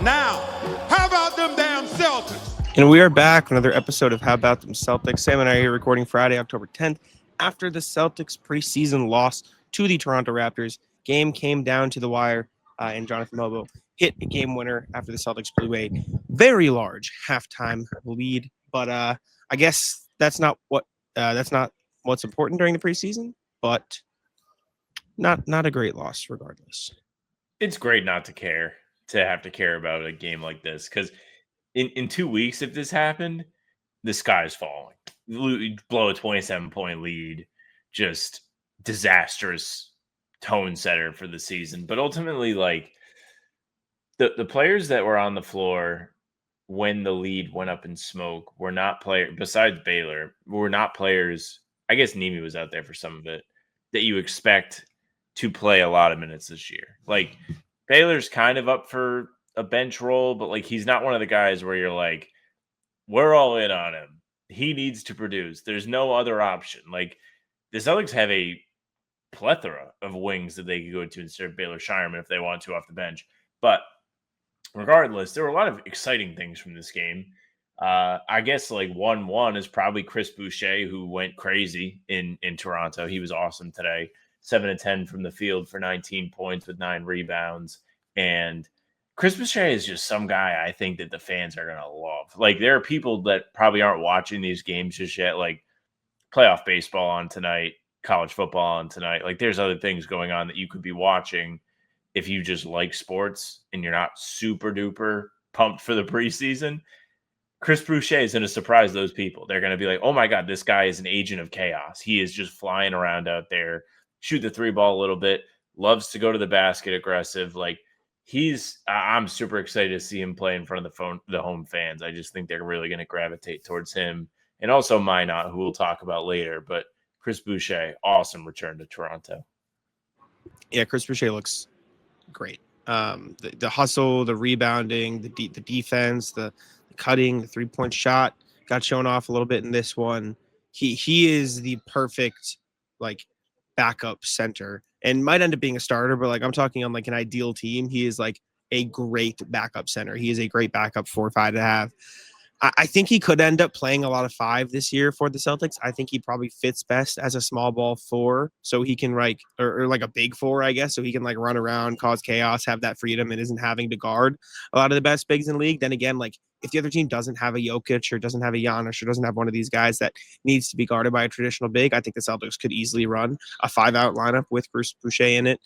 Now, how about them damn Celtics? And we are back, another episode of How About Them Celtics. Sam and I are here recording Friday, October 10th, after the Celtics preseason loss to the Toronto Raptors. Game came down to the wire, and Jonathan Mobo hit a game winner after the Celtics blew a very large halftime lead. But I guess that's not what's important during the preseason. But not a great loss, regardless. It's great not to have to care about a game like this, because in 2 weeks, if this happened, the sky's falling. Blow a 27-point lead, just disastrous tone setter for the season. But ultimately, like, the players that were on the floor when the lead went up in smoke were not players, besides Baylor, were not players. I guess Nemi was out there for some of it, that you expect to play a lot of minutes this year. Like, Baylor's kind of up for a bench role, but like, he's not one of the guys where you're like, we're all in on him. He needs to produce. There's no other option. Like, the Celtics have a plethora of wings that they could go to instead of Baylor Shireman if they want to off the bench. But regardless, there were a lot of exciting things from this game. I guess like 1-1 is probably Chris Boucher, who went crazy in Toronto. He was awesome today. 7-10 from the field for 19 points with 9 rebounds. And Chris Boucher is just some guy I think that the fans are going to love. Like, there are people that probably aren't watching these games just yet, like playoff baseball on tonight, college football on tonight. Like, there's other things going on that you could be watching if you just like sports and you're not super duper pumped for the preseason. Chris Boucher is going to surprise those people. They're going to be like, oh my God, this guy is an agent of chaos. He is just flying around out there, shoot the 3-ball a little bit, loves to go to the basket aggressive. Like, I'm super excited to see him play in front of the home fans. I just think they're really going to gravitate towards him. And also Minot, who we'll talk about later. But Chris Boucher, awesome return to Toronto. Yeah, Chris Boucher looks great. The hustle, the rebounding, the defense, the cutting, the 3-point shot got shown off a little bit in this one. He is the perfect like backup center and might end up being a starter, but like I'm talking on like an ideal team. He is like a great backup center. He is a great backup 4-5 to have. I think he could end up playing a lot of 5 this year for the Celtics. I think he probably fits best as a small ball 4, so he can like or like a big 4, I guess, so he can like run around, cause chaos, have that freedom, and isn't having to guard a lot of the best bigs in the league. Then again, like if the other team doesn't have a Jokic or doesn't have a Giannis or doesn't have one of these guys that needs to be guarded by a traditional big, I think the Celtics could easily run a 5-out lineup with Bruce Boucher in it.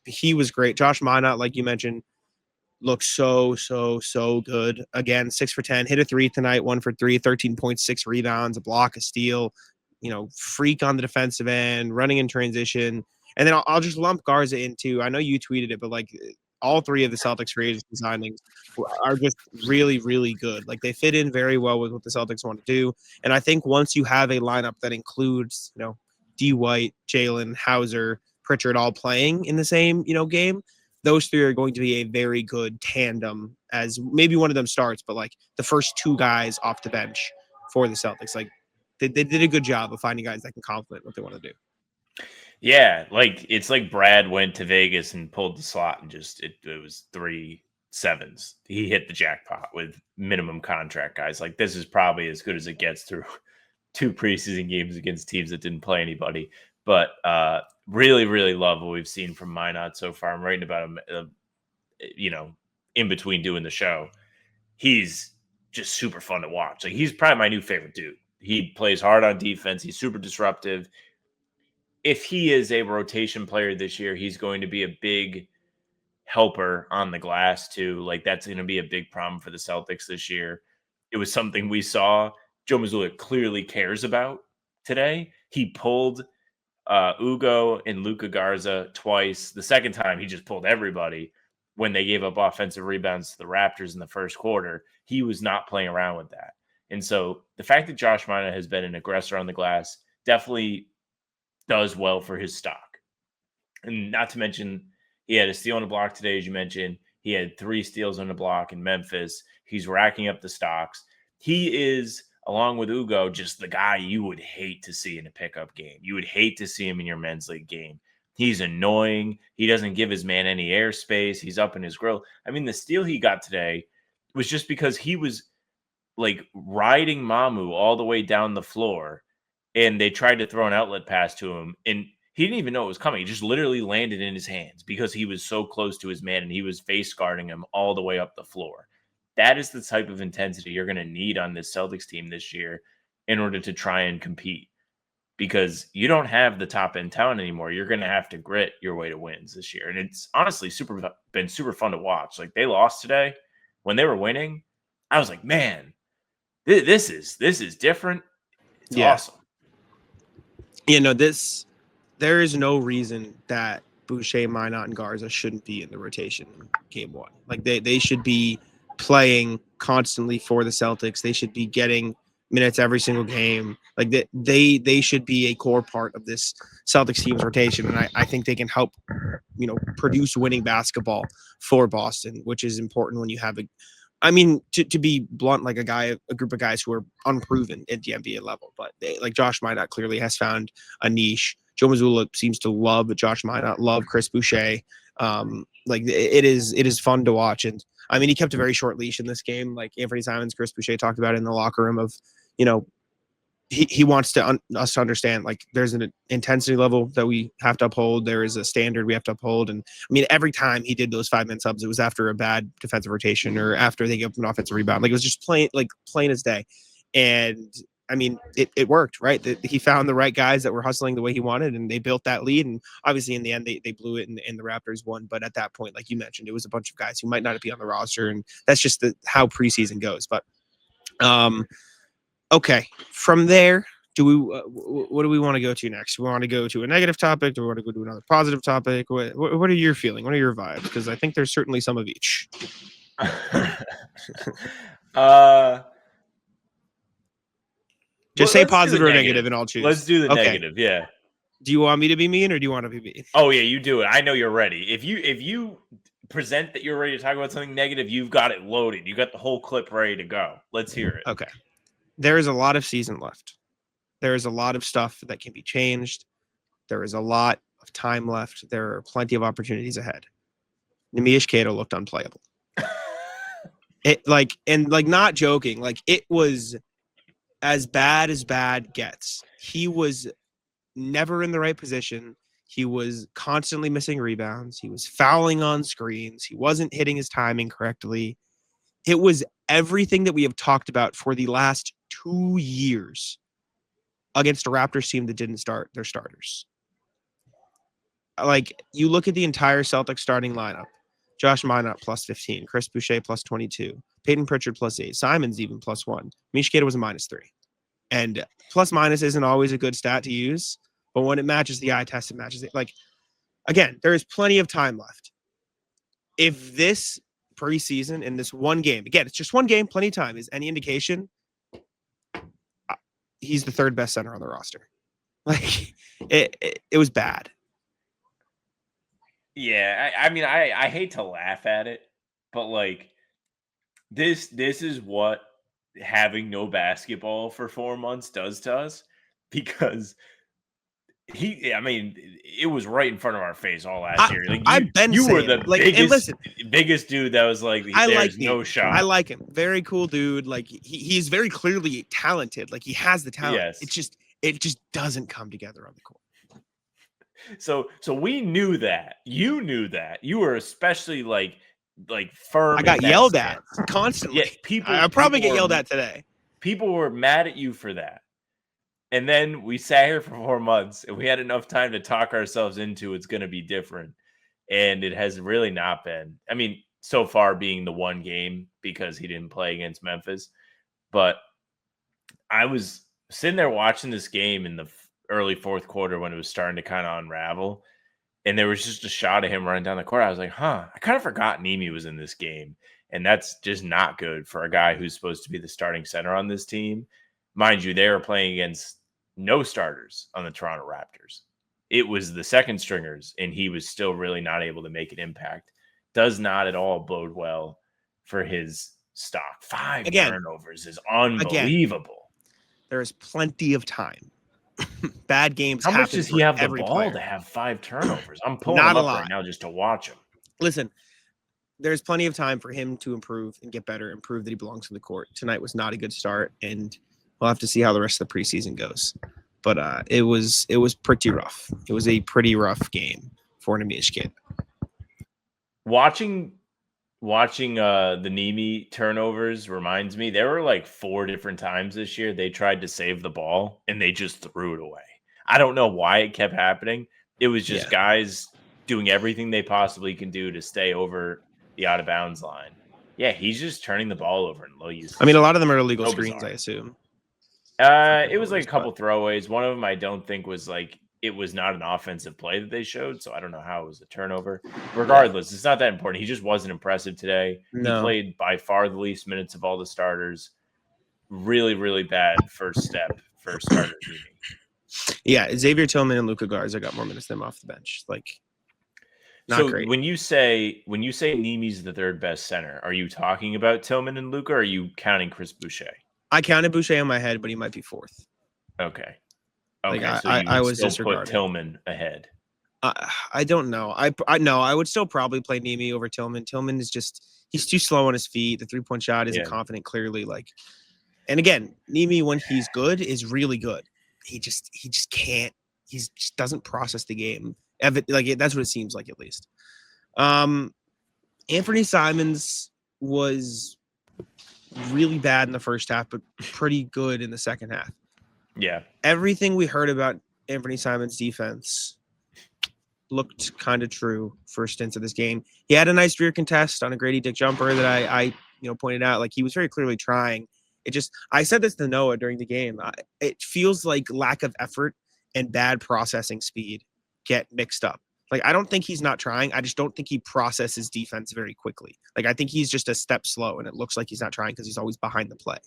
He was great. Josh Minot, like you mentioned, looks so good. Again, 6 for 10, hit a 3 tonight, 1 for 3, 13.6 rebounds, a block, a steal, freak on the defensive end, running in transition. And then I'll just lump Garza into, I know you tweeted it, but like all 3 of the Celtics free agency signings are just really, really good. Like, they fit in very well with what the Celtics want to do. And I think once you have a lineup that includes, D. White, Jalen, Hauser, Pritchard all playing in the same, game, those 3 are going to be a very good tandem, as maybe one of them starts, but like the first 2 guys off the bench for the Celtics. Like they did a good job of finding guys that can complement what they want to do. Yeah, like it's like Brad went to Vegas and pulled the slot and just it was 3 sevens. He hit the jackpot with minimum contract guys. Like, this is probably as good as it gets through 2 preseason games against teams that didn't play anybody. But really, really love what we've seen from Minot so far. I'm writing about him, in between doing the show. He's just super fun to watch. Like, he's probably my new favorite dude. He plays hard on defense. He's super disruptive. If he is a rotation player this year, he's going to be a big helper on the glass too. Like, that's going to be a big problem for the Celtics this year. It was something we saw Joe Mazzulla clearly cares about today. He pulled Ugo and Luka Garza twice. The second time, he just pulled everybody when they gave up offensive rebounds to the Raptors in the first quarter. He was not playing around with that. And so the fact that Josh Minot has been an aggressor on the glass definitely does well for his stock. And not to mention, he had a steal on the block today, as you mentioned. He had 3 steals on the block in Memphis. He's racking up the stocks. He is, along with Ugo, just the guy you would hate to see in a pickup game. You would hate to see him in your men's league game. He's annoying. He doesn't give his man any airspace. He's up in his grill. I mean, the steal he got today was just because he was like riding Mamu all the way down the floor, and they tried to throw an outlet pass to him, and he didn't even know it was coming. He just literally landed in his hands because he was so close to his man, and he was face guarding him all the way up the floor. That is the type of intensity you're going to need on this Celtics team this year in order to try and compete, because you don't have the top end talent anymore. You're going to have to grit your way to wins this year. And it's honestly been super fun to watch. Like, they lost today. When they were winning, I was like, man, this is different. It's awesome. There is no reason that Boucher, Minot, and Garza shouldn't be in the rotation game one. Like, they should be playing constantly for the Celtics. They should be getting minutes every single game. Like, they should be a core part of this Celtics team's rotation. And I think they can help, produce winning basketball for Boston, which is important when you have to be blunt, like a group of guys who are unproven at the NBA level, but like Josh Minot clearly has found a niche. Joe Mazzulla seems to love Josh Minot, love Chris Boucher. It is fun to watch. And I mean, he kept a very short leash in this game. Like Anthony Simons, Chris Boucher talked about it in the locker room of, he wants us to understand, like, there's an intensity level that we have to uphold. There is a standard we have to uphold. And I mean, every time he did those 5-minute subs, it was after a bad defensive rotation or after they gave up an offensive rebound. Like, it was just plain as day. And I mean, it worked, right? He found the right guys that were hustling the way he wanted, and they built that lead. And obviously in the end, they blew it and the Raptors won. But at that point, like you mentioned, it was a bunch of guys who might not be on the roster. And that's just how preseason goes. But, okay, from there, what do we want to go to next? We want to go to a negative topic? Do we want to go to another positive topic? What are you feeling? What are your vibes? Because I think there's certainly some of each. Just say positive or negative, and I'll choose. Let's do the negative. Yeah. Do you want me to be mean, or do you want to be mean? Oh yeah, you do it. I know you're ready. If you present that you're ready to talk about something negative, you've got it loaded. You got the whole clip ready to go. Let's hear it. Okay. There is a lot of season left. There is a lot of stuff that can be changed. There is a lot of time left. There are plenty of opportunities ahead. Neemias Queta looked unplayable. Not joking. Like, it was as bad gets. He was never in the right position. He was constantly missing rebounds. He was fouling on screens. He wasn't hitting his timing correctly. It was everything that we have talked about for the last 2 years against a Raptors team that didn't start their starters. Like, you look at the entire Celtics starting lineup: Josh Minot plus 15, Chris Boucher plus 22, Peyton Pritchard plus 8, Simons even plus 1. Neemias Queta was a minus 3. And plus minus isn't always a good stat to use, but when it matches the eye test, it matches it. Like, again, there is plenty of time left. If this preseason in this one game, again, it's just one game, plenty of time, is any indication, he's the third best center on the roster. Like, it was bad. Yeah, I mean, I hate to laugh at it, but like, this is what having no basketball for 4 months does to us, because it was right in front of our face all last year. Like, you were the biggest dude that was like, there's no shot. I like him. Very cool dude. Like, he's very clearly talented. Like, he has the talent. Yes. It just doesn't come together on the court. So we knew that. You knew that. You were especially like firm. I got yelled at constantly. Yeah, I'll probably get yelled at today. People were mad at you for that. And then we sat here for 4 months, and we had enough time to talk ourselves into it's going to be different. And it has really not been. I mean, so far being the one game because he didn't play against Memphis. But I was sitting there watching this game in the early fourth quarter when it was starting to kind of unravel, and there was just a shot of him running down the court. I was like, I kind of forgot Nemi was in this game, and that's just not good for a guy who's supposed to be the starting center on this team. Mind you, they were playing against no starters on the Toronto Raptors. It was the second stringers, and he was still really not able to make an impact. Does not at all bode well for his stock. 5 turnovers is unbelievable. There is plenty of time. Bad games How much happen does for he have the every ball player. to have 5 turnovers? I'm pulling Not him a up lot. right now just to watch him. Listen, there's plenty of time for him to improve and get better and prove that he belongs on the court. Tonight was not a good start, and we'll have to see how the rest of the preseason goes. But it was pretty rough. It was a pretty rough game for Nemish kid. Watching the Nemi turnovers reminds me there were like 4 different times this year they tried to save the ball and they just threw it away. I don't know why it kept happening. It was just guys doing everything they possibly can do to stay over the out of bounds line. Yeah, he's just turning the ball over in low usage. I mean, a lot of them are illegal So screens, bizarre. I assume. It was like a couple throwaways. One of them I don't think was like it was not an offensive play that they showed, so I don't know how it was a turnover. Regardless, it's not that important. He just wasn't impressive today. No. He played by far the least minutes of all the starters. Really, really bad first step for starter Nemi. Yeah, Xavier Tillman and Luka Garza got more minutes than him off the bench. Like, not so great. when you say Nemi's the third best center, are you talking about Tillman and Luka, or are you counting Chris Boucher? I counted Boucher in my head, but he might be fourth. Okay. Like, so you would was still put Tillman ahead. I don't know. I know I would still probably play Nemi over Tillman. Tillman is just he's too slow on his feet. The 3-point shot isn't confident. Clearly, like, and again, Nemi when he's good is really good. He just can't. He just doesn't process the game. Like that's what it seems like at least. Anthony Simons was really bad in the first half, but pretty good in the second half. Yeah. Everything we heard about Anthony Simons' defense looked kind of true first into this game. He had a nice rear contest on a Grady Dick jumper that I pointed out. Like he was very clearly trying. I said this to Noah during the game. It feels like lack of effort and bad processing speed get mixed up. Like, I don't think he's not trying. I just don't think he processes defense very quickly. Like, I think he's just a step slow, and it looks like he's not trying because he's always behind the play.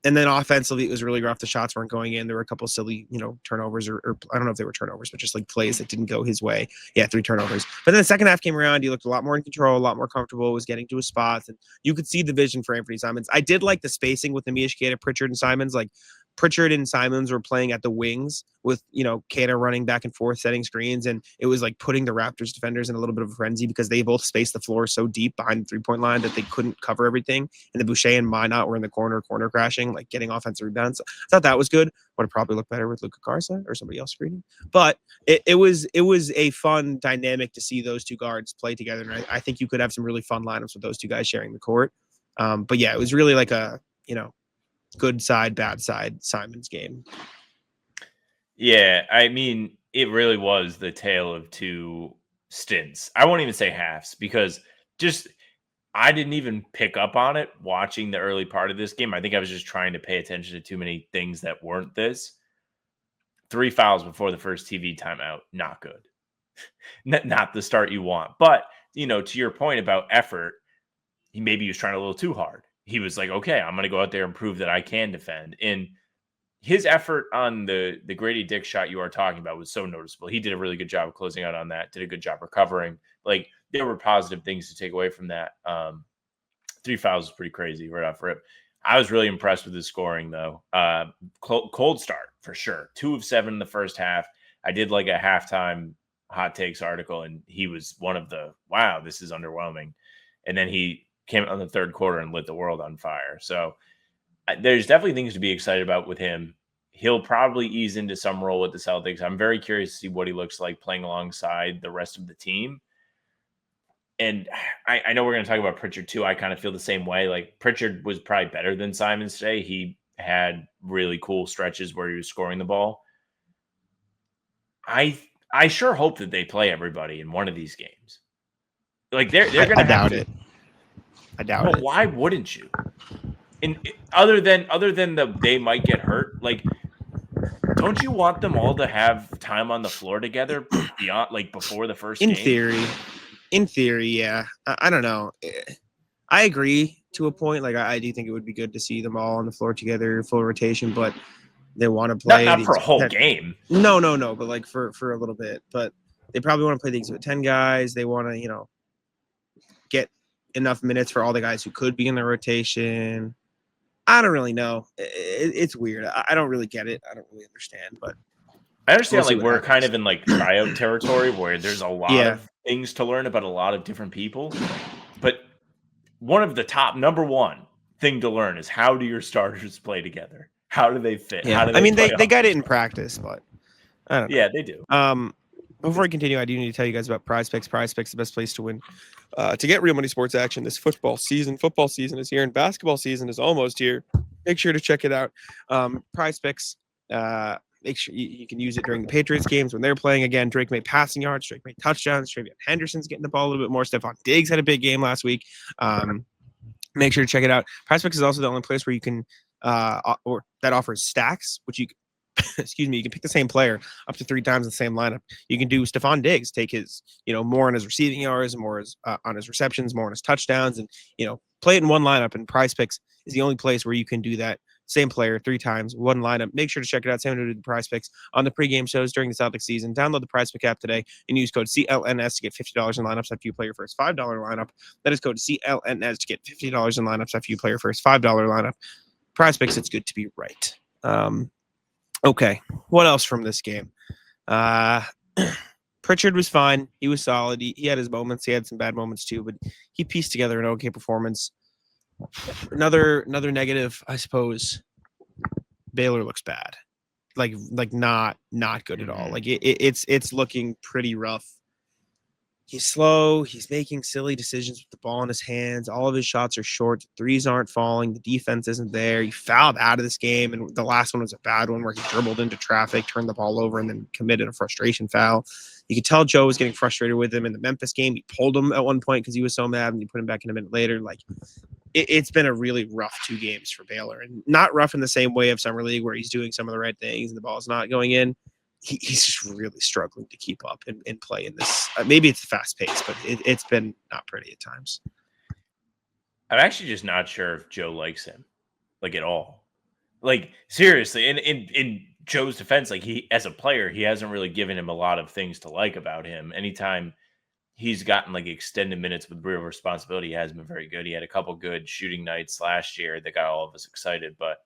And then offensively, it was really rough. The shots weren't going in. There were a couple of silly, turnovers or I don't know if they were turnovers, but just like plays that didn't go his way. Yeah, 3 turnovers. But then the second half came around. He looked a lot more in control, a lot more comfortable, was getting to his spots. And you could see the vision for Anthony Simons. I did like the spacing with Nemish Keita, Pritchard, and Simons. Like, Pritchard and Simons were playing at the wings with, Keita running back and forth, setting screens. And it was like putting the Raptors defenders in a little bit of a frenzy because they both spaced the floor so deep behind the 3-point line that they couldn't cover everything. And the Boucher and Minot were in the corner crashing, like getting offensive rebounds. I thought that was good. Would have probably looked better with Luka Garza or somebody else screening. But it was a fun dynamic to see those two guards play together. And I think you could have some really fun lineups with those two guys sharing the court. But yeah, it was really like a, good side, bad side Simons game. Yeah, I mean, it really was the tale of two stints. I won't even say halves because I didn't even pick up on it watching the early part of this game. I think I was just trying to pay attention to too many things that weren't this. 3 fouls before the first TV timeout, not good. Not the start you want. But, to your point about effort, maybe he was trying a little too hard. He was like, okay, I'm going to go out there and prove that I can defend. And his effort on the Grady Dick shot you are talking about was so noticeable. He did a really good job of closing out on that, did a good job recovering. Like, there were positive things to take away from that. 3 fouls was pretty crazy right off rip. I was really impressed with his scoring, though. Cold start, for sure. 2 of 7 in the first half. I did like a halftime hot takes article, and he was one of the, wow, this is underwhelming. And then he came out in the third quarter and lit the world on fire. So there's definitely things to be excited about with him. He'll probably ease into some role with the Celtics. I'm very curious to see what he looks like playing alongside the rest of the team. And I know we're going to talk about Pritchard too. I kind of feel the same way. Like, Pritchard was probably better than Simons today. He had really cool stretches where he was scoring the ball. I sure hope that they play everybody in one of these games. Like, they're going to doubt it. I doubt it. Why wouldn't you? And other than they might get hurt, like, don't you want them all to have time on the floor together beyond, like, before the first game? In theory, yeah. I don't know. I agree to a point. Like, I do think it would be good to see them all on the floor together, full rotation, but they want to play. Not for a whole game. No, but like for a little bit. But they probably want to play the Exhibit 10 guys. They want to, get enough minutes for all the guys who could be in the rotation. I don't really know. It's weird. I don't really get it. I don't really understand, but I understand, we'll see like, what we're kind happens. of in, like, tryout territory where there's a lot Yeah. of things to learn about a lot of different people, but one of the top number one thing to learn is how do your starters play together? How do they fit? How Yeah. do I they mean, play they off got it each in other? practice, but I don't know. Yeah, they do. Before I continue, I do need to tell you guys about Prize Picks. Prize Picks is the best place to win. To get real money sports action this football season. Football season is here and basketball season is almost here. Make sure to check it out. Prize Picks, make sure you can use it during the Patriots games when they're playing again. Drake made passing yards, Drake made touchdowns, Drake Henderson's getting the ball a little bit more. Stephon Diggs had a big game last week. Make sure to check it out. Prize Picks is also the only place where you can or that offers stacks, which you excuse me, you can pick the same player up to 3 times in the same lineup. You can do Stephon Diggs, take his, more on his receiving yards, more on his receptions, more on his touchdowns, and play it in one lineup. And Prize Picks is the only place where you can do that. Same player 3 times, one lineup. Make sure to check it out. Same to do the Prize Picks on the pregame shows during the Celtics season. Download the Prize Pick app today and use code CLNS to get $50 in lineups after you play your first $5 lineup. That is code CLNS to get $50 in lineups after you play your first $5 lineup. Prize Picks, it's good to be right. Okay, what else from this game? Pritchard was fine. He was solid. He had his moments. He had some bad moments too, but he pieced together an okay performance. Another negative, I suppose. Baylor looks bad, like not good at all. Like it's looking pretty rough. He's slow. He's making silly decisions with the ball in his hands. All of his shots are short. The threes aren't falling. The defense isn't there. He fouled out of this game, and the last one was a bad one where he dribbled into traffic, turned the ball over, and then committed a frustration foul. You could tell Joe was getting frustrated with him in the Memphis game. He pulled him at one point because he was so mad, and he put him back in a minute later. Like, it's been a really rough 2 games for Baylor, and not rough in the same way of Summer League where he's doing some of the right things and the ball's not going in. He's just really struggling to keep up and play in this. Maybe it's fast pace, but it's been not pretty at times. I'm actually just not sure if Joe likes him, like, at all. Like, seriously, in Joe's defense, like, he, as a player, he hasn't really given him a lot of things to like about him. Anytime he's gotten, like, extended minutes with real responsibility, he has been very good. He had a couple good shooting nights last year that got all of us excited. But,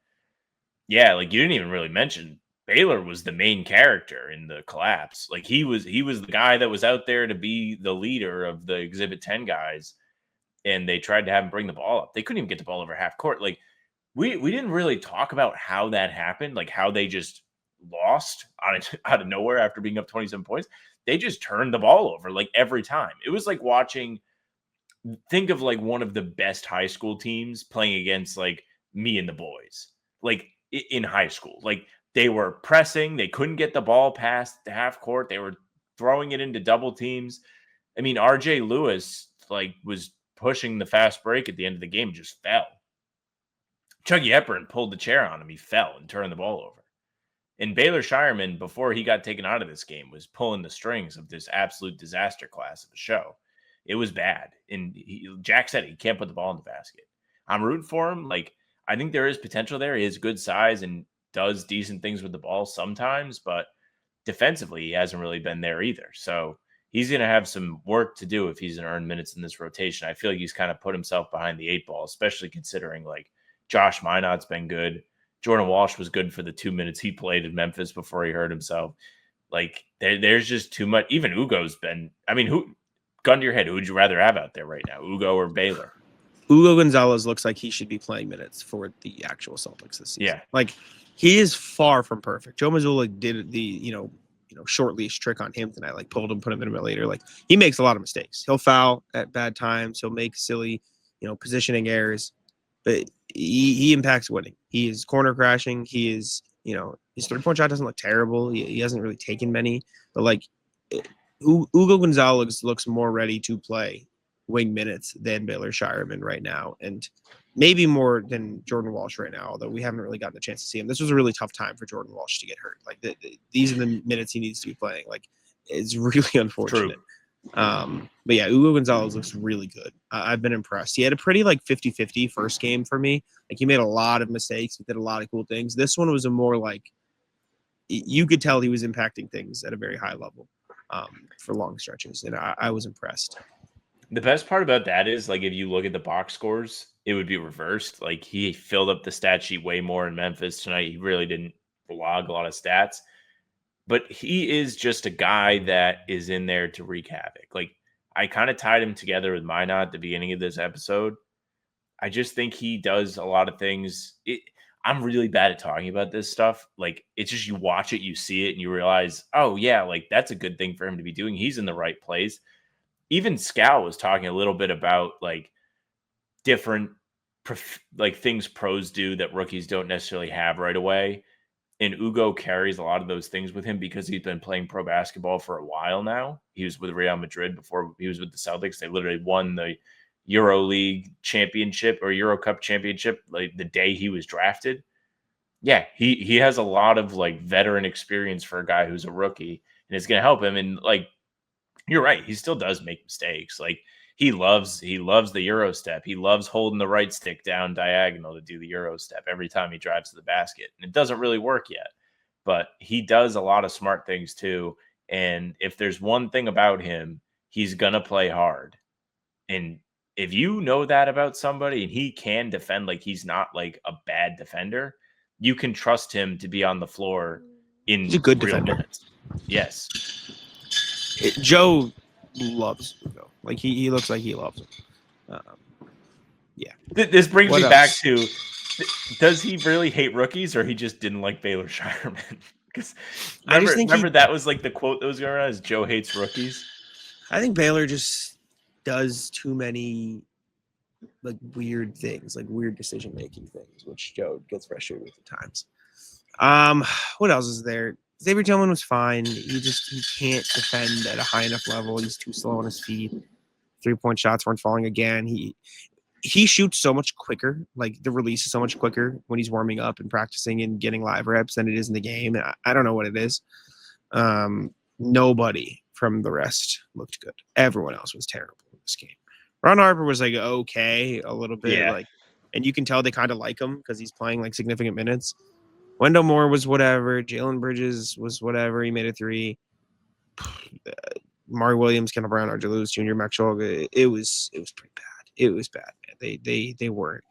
yeah, like, you didn't even really mention Baylor was the main character in the collapse. Like, he was the guy that was out there to be the leader of the Exhibit 10 guys, and they tried to have him bring the ball up. They couldn't even get the ball over half court. Like, we didn't really talk about how that happened, like how they just lost out of nowhere after being up 27 points. They just turned the ball over like every time. It was like think of like one of the best high school teams playing against like me and the boys, like in high school. Like, they were pressing, they couldn't get the ball past the half court, they were throwing it into double teams. I mean, RJ Lewis like was pushing the fast break at the end of the game, just fell. Chucky Hepburn pulled the chair on him. He fell and turned the ball over. And Baylor Shireman, before he got taken out of this game, was pulling the strings of this absolute disaster class of a show. It was bad. And Jack said he can't put the ball in the basket. I'm rooting for him. Like, I think there is potential there. He has good size and does decent things with the ball sometimes, but defensively, he hasn't really been there either. So he's going to have some work to do if he's going to earn minutes in this rotation. I feel like he's kind of put himself behind the 8 ball, especially considering like Josh Minot's been good. Jordan Walsh was good for the 2 minutes he played in Memphis before he hurt himself. Like, there's just too much. Even Ugo's been, I mean, gun to your head, who would you rather have out there right now, Ugo or Baylor? Ugo Gonzalez looks like he should be playing minutes for the actual Celtics this season. Yeah. Like, he is far from perfect. Joe Mazzulla did the, short leash trick on him tonight, like pulled him, put him in a minute later. Like, he makes a lot of mistakes. He'll foul at bad times. He'll make silly, positioning errors, but he impacts winning. He is corner crashing. He is, his 3-point shot doesn't look terrible. He hasn't really taken many, but like Ugo Gonzalez looks more ready to play wing minutes than Baylor Shireman right now, and maybe more than Jordan Walsh right now, although we haven't really gotten the chance to see him. This was a really tough time for Jordan Walsh to get hurt. Like, these are the minutes he needs to be playing. Like, it's really unfortunate. But yeah, Ugo Gonzalez looks really good. I've been impressed. He had a pretty like 50-50 first game for me. Like, he made a lot of mistakes. He did a lot of cool things. This one was a more like, you could tell he was impacting things at a very high level for long stretches, and I was impressed. The best part about that is, like, if you look at the box scores, it would be reversed. Like, he filled up the stat sheet way more in Memphis tonight. He really didn't log a lot of stats, but he is just a guy that is in there to wreak havoc. Like, I kind of tied him together with Minot at the beginning of this episode. I just think he does a lot of things. I'm really bad at talking about this stuff. Like, it's just, you watch it, you see it, and you realize, oh yeah, like, that's a good thing for him to be doing. He's in the right place. Even Scal was talking a little bit about like different like things pros do that rookies don't necessarily have right away. And Ugo carries a lot of those things with him because he's been playing pro basketball for a while now. He was with Real Madrid before he was with the Celtics. They literally won the Euro League championship or Euro Cup championship like the day he was drafted. Yeah, he has a lot of like veteran experience for a guy who's a rookie, and it's going to help him. And like, you're right, he still does make mistakes. Like, he loves the Euro step. He loves holding the right stick down diagonal to do the Euro step every time he drives to the basket. And it doesn't really work yet, but he does a lot of smart things too. And if there's one thing about him, he's gonna play hard. And if you know that about somebody and he can defend, like, he's not like a bad defender, you can trust him to be on the floor in He's a good real defender. minutes. Yes. Joe loves Ugo. Like, he looks like he loves him. Yeah. This brings What me else? back to, does he really hate rookies, or he just didn't like Baylor Shireman? Because I just think remember that was like the quote that was going around, is Joe hates rookies. I think Baylor just does too many like weird things, like weird decision-making things, which Joe gets frustrated with at times. What else is there? Xavier Tillman was fine. He can't defend at a high enough level. He's too slow on his feet. 3-point shots weren't falling again. He shoots so much quicker. Like, the release is so much quicker when he's warming up and practicing and getting live reps than it is in the game. I don't know what it is. Nobody from the rest looked good. Everyone else was terrible in this game. Ron Harper was like okay, a little bit, Yeah. like, and you can tell they kind of like him because he's playing like significant minutes. Wendell Moore was whatever. Jalen Bridges was whatever. He made a 3. Mari Williams, Kendall Brown, RJ Lewis Jr., Max Scholga. It was pretty bad. It was bad, man. They weren't.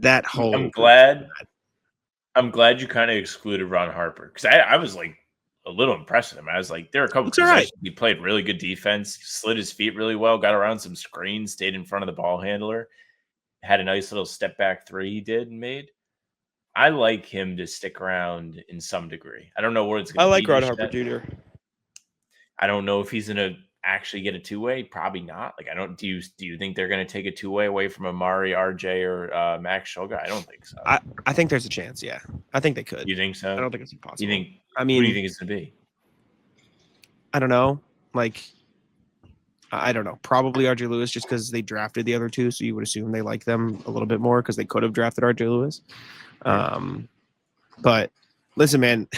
That whole. I'm glad you kind of excluded Ron Harper, because I was like a little impressed with him. I was like, there are a couple Looks all right. possessions he played really good defense, slid his feet really well, got around some screens, stayed in front of the ball handler, had a nice little step back 3 he did and made. I like him to stick around in some degree. I don't know where it's going to be. I like Ron Harper Jr. I don't know if he's going to actually get a 2-way. Probably not. Like, I don't. Do you think they're going to take a 2-way away from Amari, RJ, or Max Scholga? I don't think so. I think there's a chance. Yeah, I think they could. You think so? I don't think it's impossible. You think? I mean, who do you think it's going to be? I don't know. Like, I don't know. Probably RJ Lewis, just because they drafted the other 2, so you would assume they like them a little bit more because they could have drafted RJ Lewis. But listen, man,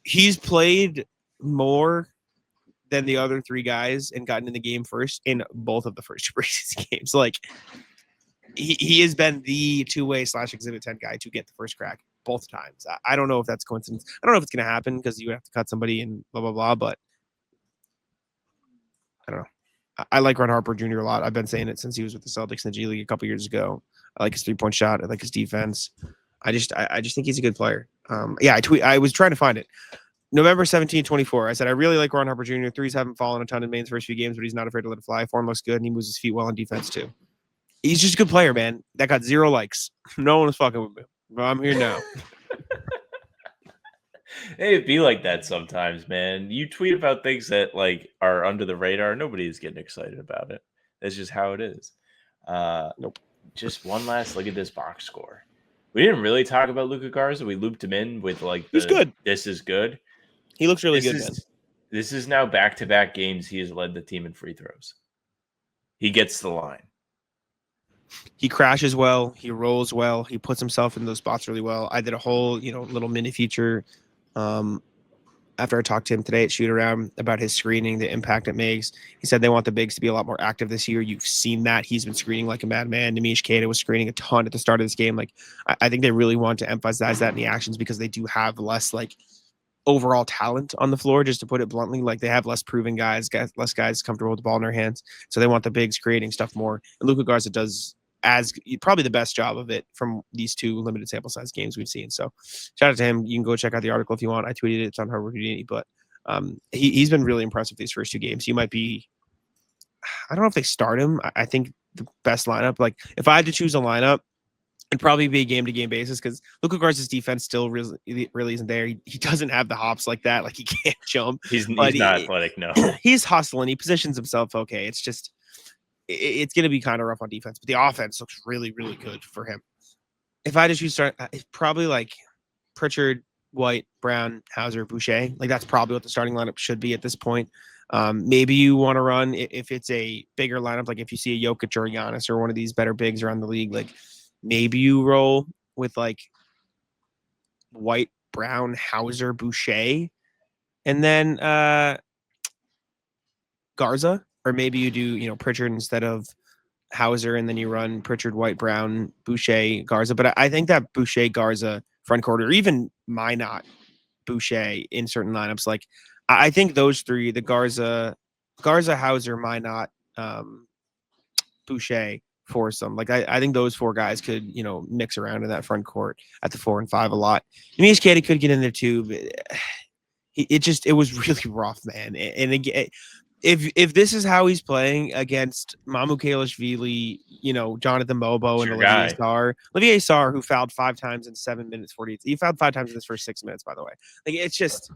he's played more than the other 3 guys and gotten in the game first in both of the first 2 preseason games. Like, he has been the 2-way / Exhibit 10 guy to get the first crack both times. I don't know if that's coincidence. I don't know if it's going to happen because you would have to cut somebody and blah, blah, blah. But I don't know. I like Ron Harper Jr. a lot. I've been saying it since he was with the Celtics in the G League a couple years ago. I like his 3-point shot. I like his defense. I just think he's a good player. I was trying to find it. November 17, 24. I said, I really like Ron Harper Jr. Threes haven't fallen a ton in Maine's first few games, but he's not afraid to let it fly. Form looks good, and he moves his feet well on defense, too. He's just a good player, man. That got 0 likes. No one was fucking with me. But I'm here now. Hey, it'd be like that sometimes, man. You tweet about things that like are under the radar. Nobody's getting excited about it. That's just how it is. Nope. Just one last look at this box score. We didn't really talk about Luka Garza. We looped him in with like He's good. This is good. He looks really good, man. This is now back-to-back games he has led the team in free throws. He gets the line. He crashes well. He rolls well. He puts himself in those spots really well. I did a whole, little mini feature after I talked to him today at Shoot Around about his screening, the impact it makes. He said they want the bigs to be a lot more active this year. You've seen that. He's been screening like a madman. Nimish Keita was screening a ton at the start of this game. Like, I think they really want to emphasize that in the actions because they do have less, like, overall talent on the floor, just to put it bluntly. Like they have less proven guys, less guys comfortable with the ball in their hands. So they want the bigs creating stuff more. And Luka Garza does probably the best job of it from these 2 limited sample size games we've seen. So shout out to him. You can go check out the article if you want. I tweeted it. It's on Harvard Houdini, but he's been really impressive these first 2 games. He might be, I don't know if they start him. I think the best lineup, like if I had to choose a lineup, it'd probably be a game-to-game basis because Luka Garza's defense still really isn't there. He doesn't have the hops like that. Like he can't jump. He's not athletic, no. He's hustling. He positions himself okay. It's just it's going to be kind of rough on defense, but the offense looks really, really good for him. If I had to choose start, it's probably like Pritchard, White, Brown, Hauser, Boucher. Like that's probably what the starting lineup should be at this point. Maybe you want to run if it's a bigger lineup, like if you see a Jokic or a Giannis or one of these better bigs around the league, like maybe you roll with like White, Brown, Hauser, Boucher, and then Garza, or maybe you do, Pritchard instead of Hauser, and then you run Pritchard, White, Brown, Boucher, Garza. But I think that Boucher, Garza front court, or even Minot, Boucher in certain lineups, like I think those 3, the Garza, Hauser, Minot, Boucher, foursome. Like I think those 4 guys could, mix around in that front court at the 4 and 5 a lot. Anish Katie could get in there too, but it was really rough, man. And again, if this is how he's playing against Mamu Kalishvili, Jonathan Mobo and Olivier Sarr, who fouled 5 times in 7 minutes 48. He fouled 5 times in his first 6 minutes, by the way. Like it's just,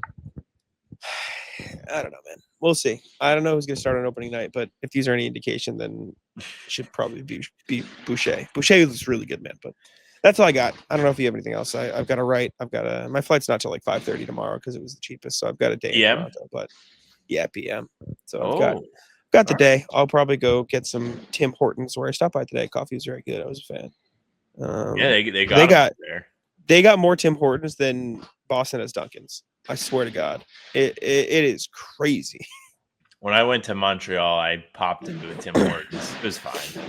I don't know, man. We'll see. I don't know who's going to start on opening night, but if these are any indication, then it should probably be Boucher. Boucher is really good, man. But that's all I got. I don't know if you have anything else. I've got to write. My flight's not till like 5:30 tomorrow because it was the cheapest. So I've got a day in Toronto, but yeah, PM. So I've got the day. I'll probably go get some Tim Hortons where I stopped by today. Coffee was very good. I was a fan. They got more Tim Hortons than Boston has Dunkin's. I swear to God, it is crazy. When I went to Montreal, I popped into a Tim Hortons. It was fine.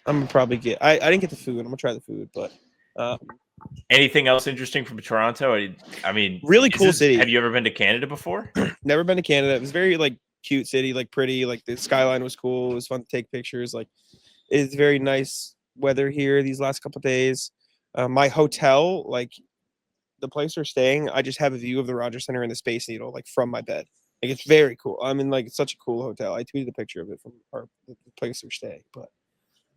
I'm gonna probably get. I didn't get the food. I'm gonna try the food, but anything else interesting from Toronto? I mean, really cool city. Have you ever been to Canada before? Never been to Canada. It was very like cute city, like pretty. Like the skyline was cool. It was fun to take pictures. Like it's very nice weather here these last couple of days. My hotel, like the place we're staying, I just have a view of the Rogers Center and the Space Needle, like from my bed. Like it's very cool. I mean, like it's such a cool hotel. I tweeted a picture of it from the place we're staying, but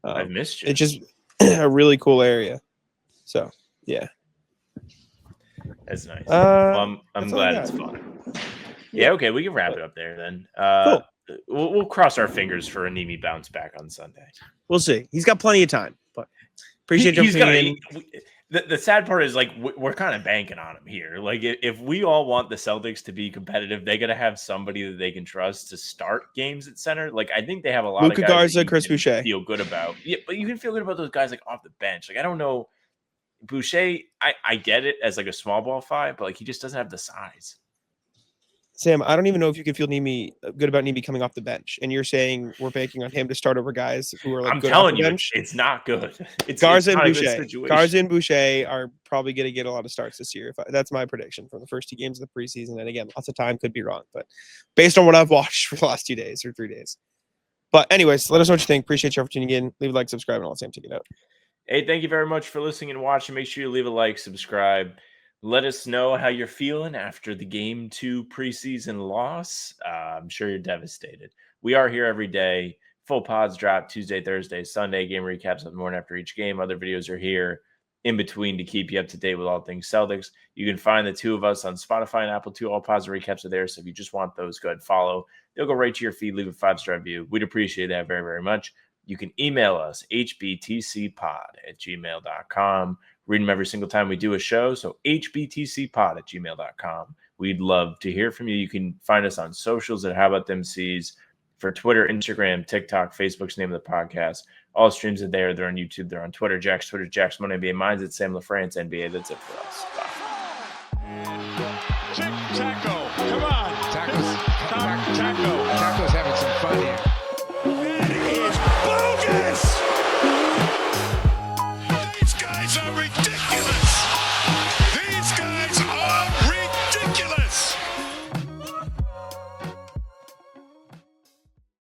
I've missed you. It's just a really cool area. So yeah, that's nice. Well, I'm glad it's fun. Yeah, okay, we can wrap it up there then. Cool. We'll cross our fingers for Animi bounce back on Sunday. We'll see. He's got plenty of time, but appreciate you tuning in. The sad part is, like, we're kind of banking on him here. Like, if we all want the Celtics to be competitive, they got to have somebody that they can trust to start games at center. Like, I think they have a lot Luka of guys Garza, Chris Boucher. Feel good about. Yeah, but you can feel good about those guys, like, off the bench. Like, I don't know. Boucher, I get it as, like, a small ball 5, but, like, he just doesn't have the size. Sam, I don't even know if you can feel good about Nimi coming off the bench, and you're saying we're banking on him to start over guys who are like I'm good telling off the you, bench. It's not good. Garza and Boucher are probably going to get a lot of starts this year. That's my prediction from the first 2 games of the preseason. And again, lots of time, could be wrong, but based on what I've watched for the last 2 days or 3 days. But anyways, let us know what you think. Appreciate you for tuning in. Leave a like, subscribe, and all that. Sam, take it out. Hey, thank you very much for listening and watching. Make sure you leave a like, subscribe. Let us know how you're feeling after the Game 2 preseason loss. I'm sure you're devastated. We are here every day. Full pods drop Tuesday, Thursday, Sunday. Game recaps of the morning after each game. Other videos are here in between to keep you up to date with all things Celtics. You can find the 2 of us on Spotify and Apple too. All pods and recaps are there. So if you just want those, go ahead and follow. They'll go right to your feed. Leave a 5-star review. We'd appreciate that very, very much. You can email us, hbtcpod@gmail.com. Read them every single time we do a show. So hbtcpod@gmail.com. We'd love to hear from you. You can find us on socials at How About Them C's for Twitter, Instagram, TikTok, Facebook's name of the podcast. All streams are there. They're on YouTube. They're on Twitter. Jack's Twitter, Jack's Money NBA. Mine's at Sam LaFrance NBA. That's it for us. Bye. Tic-tac-toe.